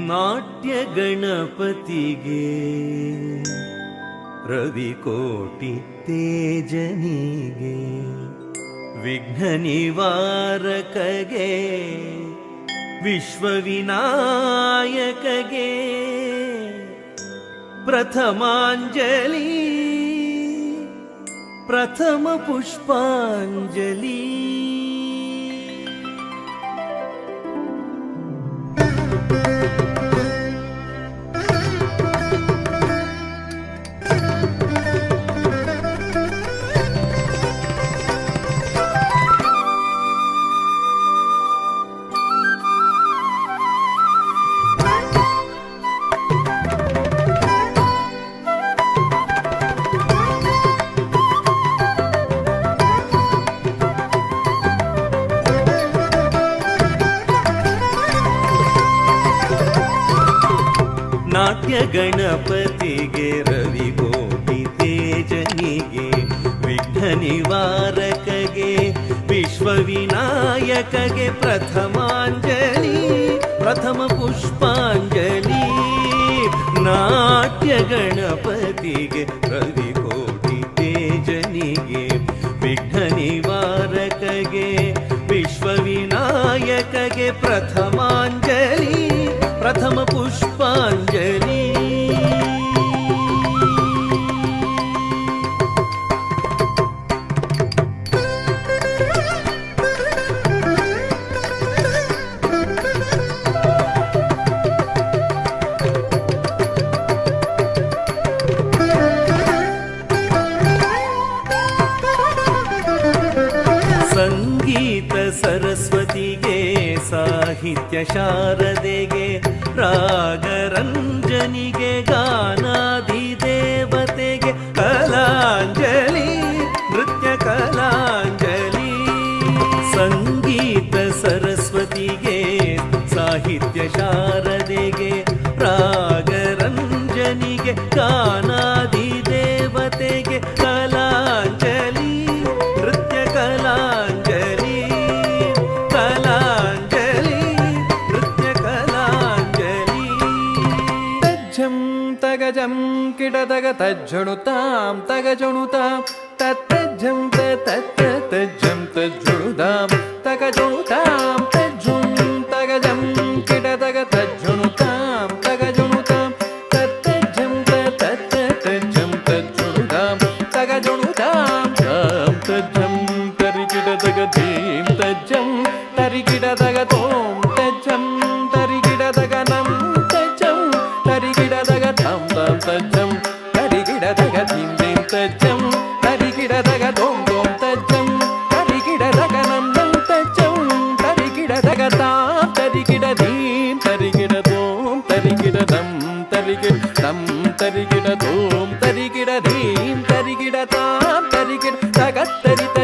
ನಾಟ್ಯ ಗಣಪತಿಗೆ ರವಿಕೋಟಿ ತೇಜನಿಗೆ ವಿಘ್ನ ನಿವಾರಕಗೆ ವಿಶ್ವವಿನಾಯಕಗೆ ಪ್ರಥಮಾಂಜಲಿ ಪ್ರಥಮ ಪುಷ್ಪಾಂಜಲಿ. ನಾಟ್ಯ ಗಣಪತಿಗೆ ರವಿಕೋಟಿ ತೇಜನಿಗೆ ವಿಘ್ನ ನಿವಾರಕಗೆ ವಿಶ್ವವಿನಾಯಕಗೆ ಪ್ರಥಮಾಂಜಲಿ ಪ್ರಥಮ ಪುಷ್ಪಾಂಜಲಿ. ನಾಟ್ಯ ಗಣಪತಿಗೆ ರವಿಕೋಟಿ ತೇಜನಿಗೆ ವಿಘ್ನ ನಿವಾರಕಗೆ ವಿಶ್ವವಿನಾಯಕಗೆ ಪ್ರಥಮಾಂಜಲಿ ಪ್ರಥಮ ಪುಷ್ಪಾಂಜಲಿ. ಸಂಗೀತ ಸರಸ್ವತಿಗೆ ಸಾಹಿತ್ಯ ಶಾರದೆಗೆ ರಾಗರಂಜನಿಗೆ ಗಾನಾಧಿದೇವತೆಗೆ ಕಲಾಂಜಲಿ ನೃತ್ಯ ಕಲಾಂಜಲಿ. ಸಂಗೀತ ಸರಸ್ವತಿಗೆ ಸಾಹಿತ್ಯ ಶಾರದೆಗೆ ರಾಗರಂಜನಿಗೆ ಗಾನಾಧಿದೇವತೆಗೆ ಕಲಾಂಜಲಿ ನೃತ್ಯ ಕಲಾಂಜಲಿ ಕಲಾಂಜಲಿ ನೃತ್ಯ ಕಲಾಂಜಲಿ. ತಜ್ಜಂ ತಗಜಂ ಕಿಡದಗ ತಜ್ಜುಣುತಾಂ ತಗಜುಣುತಾಂ ತಜ್ಜಂ ತಜ್ಜಂ ತಜ್ಜುಣುತಾಂ ತಗಜುಣುತಾಂ ತಜ್ಜುಂ ತಗಜಂ ಕಿಡದಗ ತಜ್ಜುಣುತಾಂ ತಗಜುಣುತಾಂ ತಜ್ಜಂ ತಜ್ಜಂ ತಜ್ಜುಣುತಾಂ ತಗಜುಣುತಾಂ ತಜ್ಜಂ ತರಿಗಿಡದಗ ಧೀಂ ತಜ್ಜಂ ತರಿಗಿಡದಗ ತೋಂ ತಜ್ಜಂ ತರಿಗಿಡದಗ ನಂ ತಜ್ಜಂ ತರಿಗಿಡದಗ ಥಂ ಥಂ ತಜ್ಜಂ ತರಿಗಿಡದಗ ಧೀಂ ಧೀಂ ತಜ್ಜಂ ತರಿಗಿಡದಗ ತೋಂ ತೋಂ ತಜ್ಜಂ ತರಿಗಿಡದಗ ನಂ ನಂ ತಜ್ಜಂ ತರಿಗಿಡದಗ ತಾಂ ತರಿಗಿಡ ಧೀಂ ತರಿಗಿಡ ತೋಂ ತರಿಗಿಡ ಧಂ ತರಿಗಿಡ ಧಂ ತರಿಗಿಡ ತೋಂ ತರಿಗಿಡ ಧೀಂ ತರಿಗಿಡ ತಾಂ ತರಿಗಿಡ ತಗ ತರಿತ